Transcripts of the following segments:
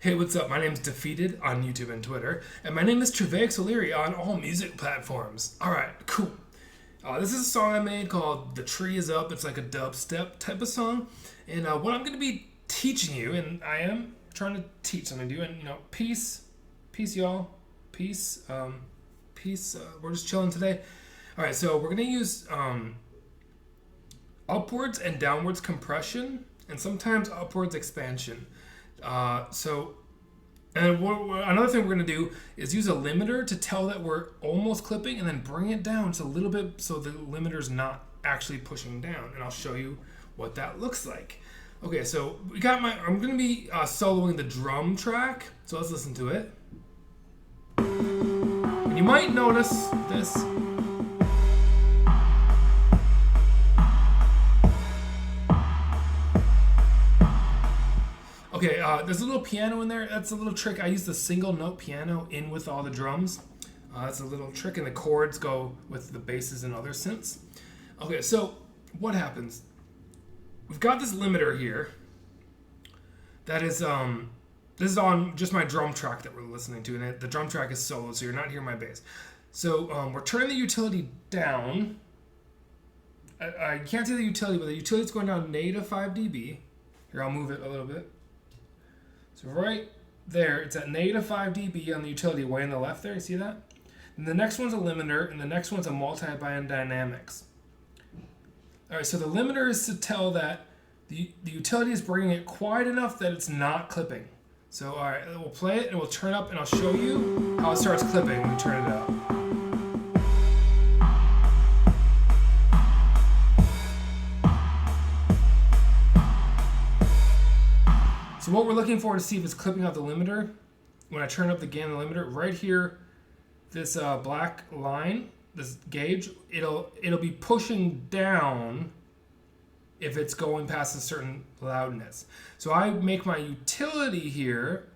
Hey, what's up? My name's Defeated on YouTube and Twitter, and my name is TrvAix OLeary on all music platforms. Alright, cool. This is a song I made called The Tree Is Up. It's like a dubstep type of song. And what I'm going to be teaching you, and I am trying to teach something to you, and peace, y'all. Peace, we're just chilling today. Alright, so we're going to use upwards and downwards compression, and sometimes upwards expansion. Another thing we're going to do is use a limiter to tell that we're almost clipping and then bring it down just a little bit so the limiter's not actually pushing down. And I'll show you what that looks like. Okay, so I'm going to be soloing the drum track. So let's listen to it. And you might notice this. Okay, there's a little piano in there. That's a little trick. I use the single note piano in with all the drums. That's a little trick, and the chords go with the basses and other synths. Okay, so what happens? We've got this limiter here. That is, this is on just my drum track that we're listening to, and the drum track is solo, so you're not hearing my bass. So we're turning the utility down. I can't see the utility, but the utility is going down -5 dB. Here, I'll move it a little bit. So right there, it's at -5 dB on the utility way on the left there. You see that? And the next one's a limiter, and the next one's a multi-band dynamics. All right, so the limiter is to tell that the utility is bringing it quiet enough that it's not clipping. So all right, we'll play it and we'll turn up, and I'll show you how it starts clipping when we turn it up. So what we're looking for to see if it's clipping out the limiter, when I turn up the gain of the limiter, right here, this black line, this gauge, it'll be pushing down if it's going past a certain loudness. So I make my utility here,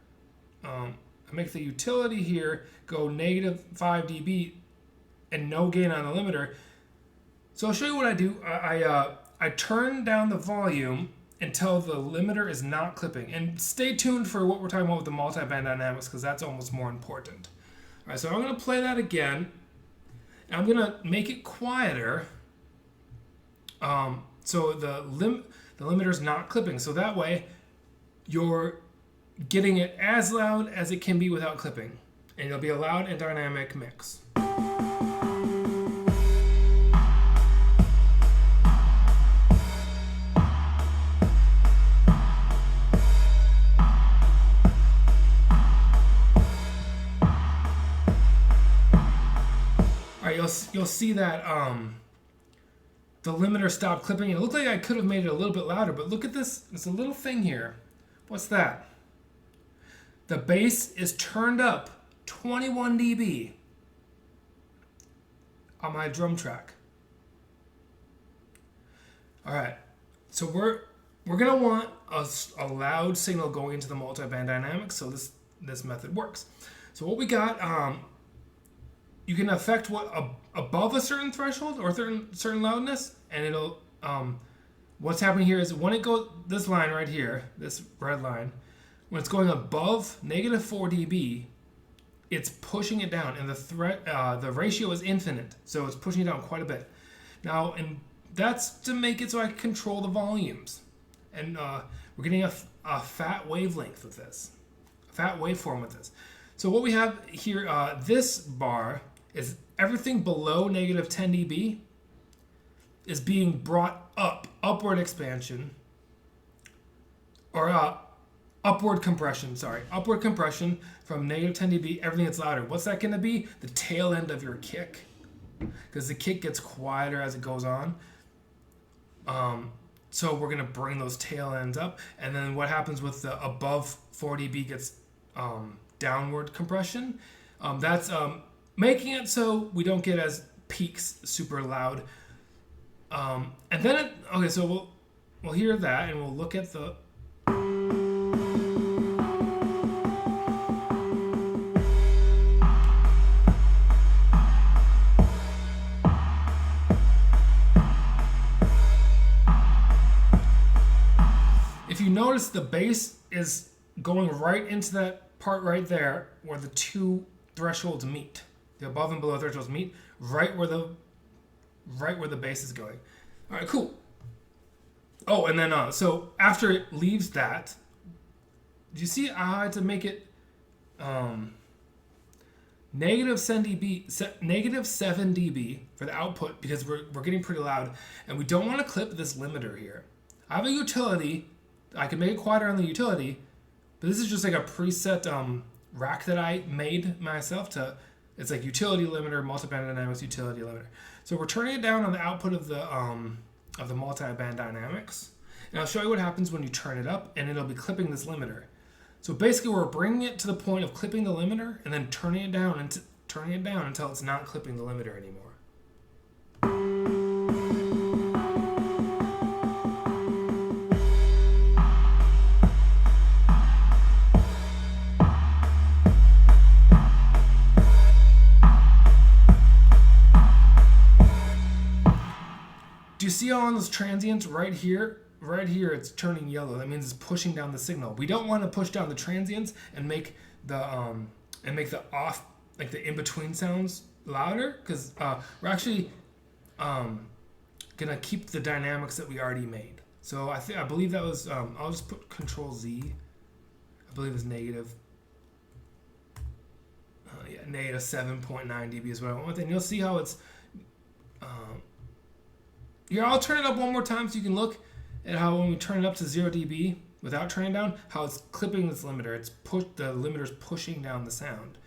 go -5 dB and no gain on the limiter. So I'll show you what I do. I turn down the volume until the limiter is not clipping. And stay tuned for what we're talking about with the multi-band dynamics, because that's almost more important. All right, so I'm going to play that again. And I'm going to make it quieter so the limiter's not clipping. So that way, you're getting it as loud as it can be without clipping. And it'll be a loud and dynamic mix. You'll see that the limiter stopped clipping. It looked like I could have made it a little bit louder, but look at this. There's a little thing here. What's that? The bass is turned up 21 dB on my drum track. All right, so we're gonna want a loud signal going into the multi-band dynamics, so this method works. So what we got, you can affect what above a certain threshold or certain loudness, and it'll what's happening here is when it goes, this line right here, this red line, when it's going above -4 dB, it's pushing it down, and the ratio is infinite, so it's pushing it down quite a bit. Now, and that's to make it so I can control the volumes, and we're getting a fat wavelength with this, a fat waveform with this. So what we have here, this bar is everything below -10 dB is being brought up, upward expansion, or upward compression from -10 dB, everything gets louder. What's that going to be? The tail end of your kick, because the kick gets quieter as it goes on. So we're going to bring those tail ends up, and then what happens with the above 4 dB gets downward compression. That's making it so we don't get as peaks super loud. And then, so we'll hear that, and we'll look at the... If you notice, the bass is going right into that part right there where the two thresholds meet. The above and below thresholds meet, right where the bass is going. All right, cool. Oh, and then so after it leaves that, do you see I had to make it -7 dB for the output because we're getting pretty loud, and we don't want to clip this limiter here. I have a utility. I can make it quieter on the utility, but this is just like a preset rack that I made myself to. It's like utility limiter, multiband dynamics utility limiter. So we're turning it down on the output of the multiband dynamics, and I'll show you what happens when you turn it up, and it'll be clipping this limiter. So basically, we're bringing it to the point of clipping the limiter, and then turning it down until it's not clipping the limiter anymore. Do you see on those transients right here? Right here, it's turning yellow. That means it's pushing down the signal. We don't want to push down the transients and make the off, like the in-between sounds louder, because we're actually gonna keep the dynamics that we already made. So I believe that was I'll just put Control Z. I believe it's negative 7.9 dB is what I want. And you'll see how it's. Here, I'll turn it up one more time so you can look at how when we turn it up to 0 dB without turning down, how it's clipping this limiter. The limiter's pushing down the sound.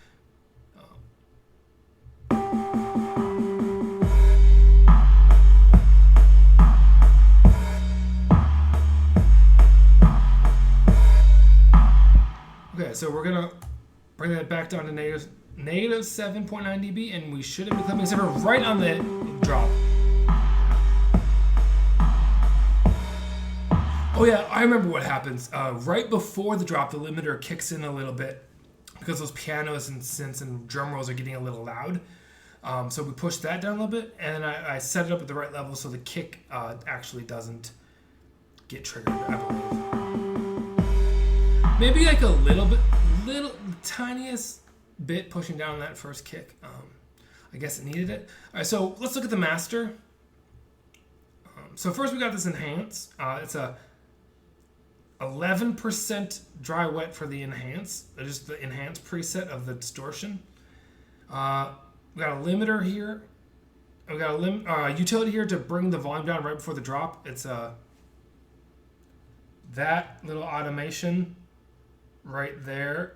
Okay, so we're gonna bring that back down to negative 7.9 dB, and we shouldn't be clipping except for right on the drop. Oh yeah, I remember what happens. Right before the drop, the limiter kicks in a little bit because those pianos and synths and drum rolls are getting a little loud. So we push that down a little bit, and then I set it up at the right level so the kick actually doesn't get triggered, I believe. Maybe like a little tiniest bit pushing down that first kick. I guess it needed it. All right, so let's look at the master. So first we got this enhance. It's a 11% dry wet for the enhance, just the enhance preset of the distortion. We got a limiter here. We got a utility here to bring the volume down right before the drop. It's that little automation right there,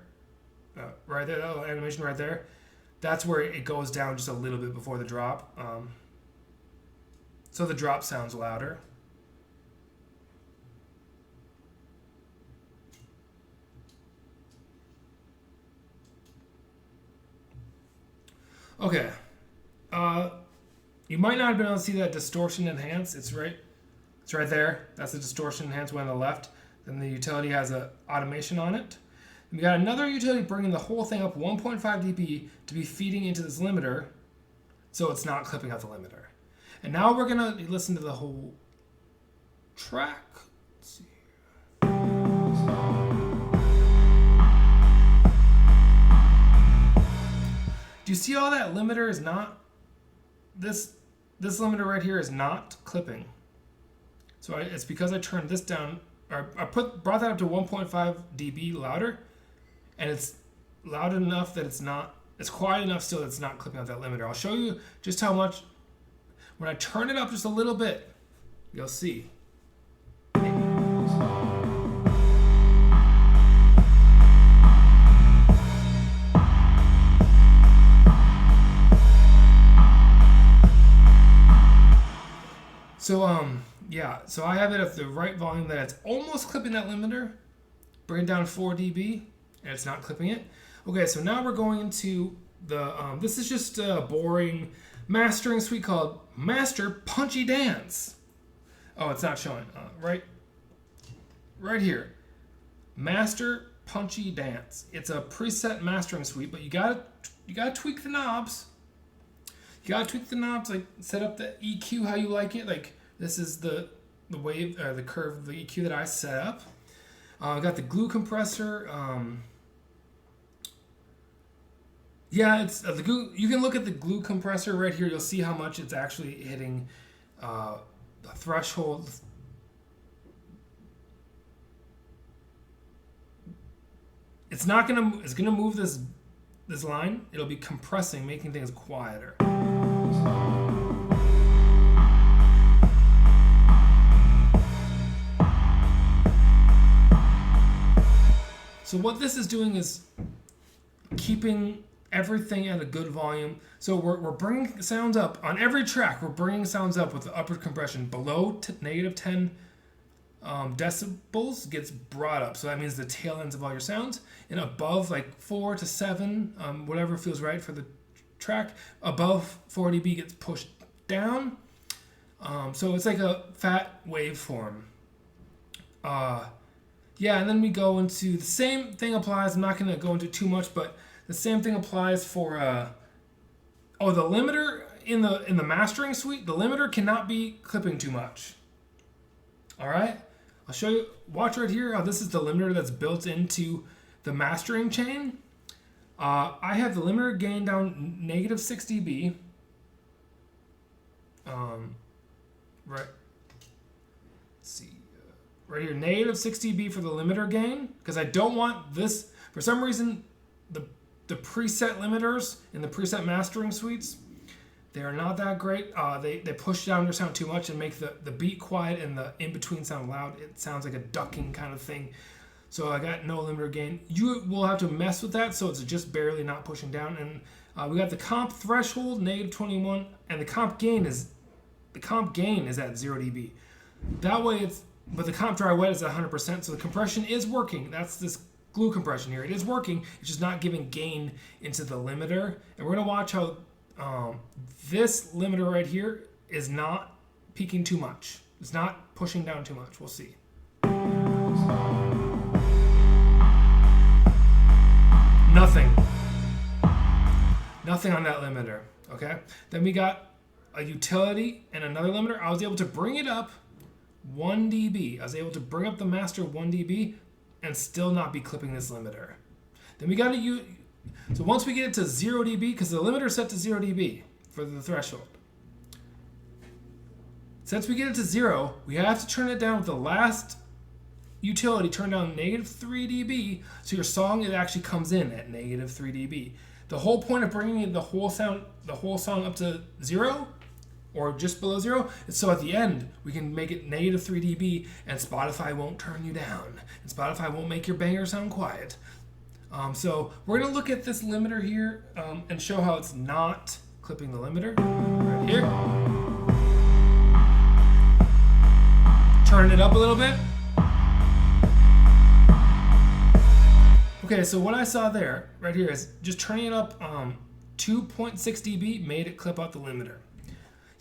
that little animation right there. That's where it goes down just a little bit before the drop. So the drop sounds louder. Okay, you might not have been able to see that distortion enhance. It's right there. That's the distortion enhance one on the left. Then the utility has an automation on it. And we got another utility bringing the whole thing up 1.5 dB to be feeding into this limiter, so it's not clipping out the limiter. And now we're gonna listen to the whole track. Let's see. Do you see all that limiter is not, this limiter right here is not clipping. So it's because I turned this down, or I brought that up to 1.5 dB louder, and it's loud enough that it's quiet enough still that it's not clipping out that limiter. I'll show you just how much, when I turn it up just a little bit, you'll see. So so I have it at the right volume that it's almost clipping that limiter, bring it down 4 dB, and it's not clipping it. Okay, so now we're going into the, this is just a boring mastering suite called Master Punchy Dance. Oh, it's not showing, right here. Master Punchy Dance. It's a preset mastering suite, but you gotta tweak the knobs. You gotta tweak the knobs, like set up the EQ how you like it. Like this is the wave or the curve of the EQ that I set up. I got the glue compressor. Yeah, it's the glue. You can look at the glue compressor right here. You'll see how much it's actually hitting the threshold. It's gonna move this line. It'll be compressing, making things quieter. So what this is doing is keeping everything at a good volume. So we're bringing sounds up on every track. We're bringing sounds up with the upward compression below -10 decibels gets brought up. So that means the tail ends of all your sounds, and above like 4 to 7, whatever feels right for the track, above 4 dB gets pushed down. So it's like a fat waveform. Yeah, and then we go into the same thing applies. I'm not going to go into too much, but the same thing applies for the limiter in the mastering suite. The limiter cannot be clipping too much. All right, I'll show you. Watch right here how this is the limiter that's built into the mastering chain. I have the limiter gain down -6 dB. Right. Let's see. Right here, -6 dB for the limiter gain, because I don't want this. For some reason, the preset limiters in the preset mastering suites, they are not that great. They push down your sound too much and make the beat quiet and the in-between sound loud. It sounds like a ducking kind of thing. So I got no limiter gain. You will have to mess with that, so it's just barely not pushing down. And we got the comp threshold, -21, and the comp gain is at 0 dB. That way but the comp dry wet is at 100%, so the compression is working. That's this glue compression here. It is working. It's just not giving gain into the limiter. And we're gonna watch how this limiter right here is not peaking too much. It's not pushing down too much. We'll see. Nothing on that limiter. Okay. Then we got a utility and another limiter. I was able to bring it up 1 dB. I was able to bring up the master 1 dB and still not be clipping this limiter. Then we got to use. So once we get it to 0 dB, because the limiter is set to 0 dB for the threshold. Since we get it to 0, we have to turn it down with the last utility, turn down -3 dB, so your song it actually comes in at -3 dB. The whole point of bringing the whole song up to 0 or just below 0 is so at the end we can make it -3 dB and Spotify won't turn you down and Spotify won't make your banger sound quiet. So we're gonna look at this limiter here and show how it's not clipping the limiter right here. Turn it up a little bit. Okay, so what I saw there, right here, is just turning it up 2.6 dB made it clip out the limiter.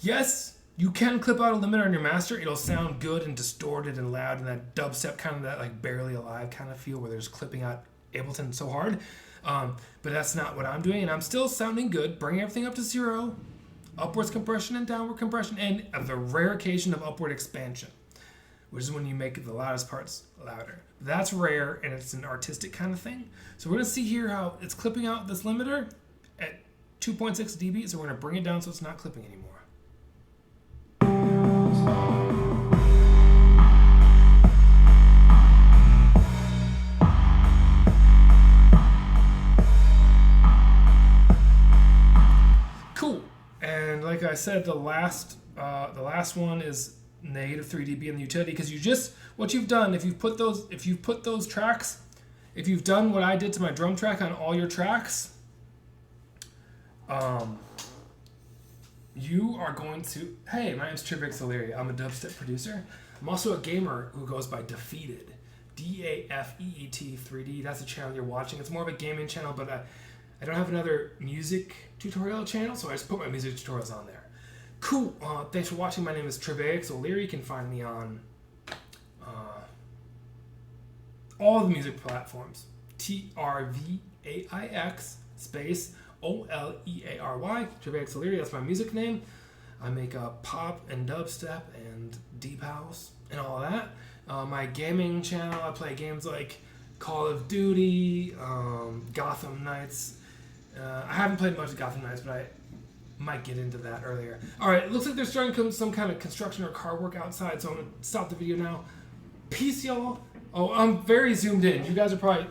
Yes, you can clip out a limiter on your master. It'll sound good and distorted and loud and that dubstep kind of that like barely alive kind of feel where there's clipping out Ableton so hard. But that's not what I'm doing, and I'm still sounding good, bringing everything up to 0, upwards compression and downward compression, and the rare occasion of upward expansion, which is when you make the loudest parts louder. That's rare, and it's an artistic kind of thing. So we're going to see here how it's clipping out this limiter at 2.6 dB, so we're going to bring it down so it's not clipping anymore. Cool. And like I said, the last one is -3 dB in the utility, because what you've done, if you've put those tracks, if you've done what I did to my drum track on all your tracks, you are going to, hey, my name's TrvAix OLeary. I'm a dubstep producer. I'm also a gamer who goes by Defeated, DAFEET 3D. That's the channel you're watching. It's more of a gaming channel, but I don't have another music tutorial channel, so I just put my music tutorials on there. Cool. Thanks for watching. My name is TrvAix OLeary. You can find me on all the music platforms. TrvAix space OLeary. TrvAix OLeary. That's my music name. I make pop and dubstep and deep house and all that. My gaming channel, I play games like Call of Duty, Gotham Knights. I haven't played much of Gotham Knights, but I might get into that earlier. Alright, it looks like there's starting some kind of construction or car work outside, so I'm going to stop the video now. Peace, y'all. Oh, I'm very zoomed in. You guys are probably...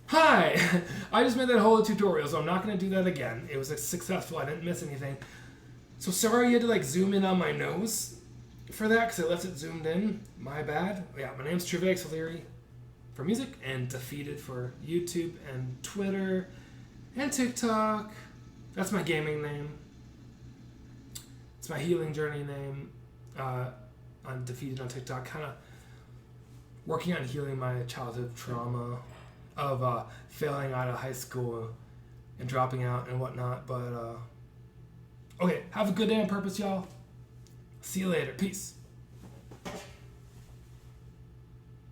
Hi! I just made that whole tutorial, so I'm not going to do that again. It was successful. I didn't miss anything. So sorry you had to like zoom in on my nose for that, because I left it zoomed in. My bad. Yeah, my name's TrvAix OLeary for music, and Defeated for YouTube and Twitter and TikTok. That's my gaming name. It's my healing journey name. I'm Defeated on TikTok, kind of working on healing my childhood trauma of failing out of high school and dropping out and whatnot. But okay, have a good day on purpose, y'all. See you later. Peace.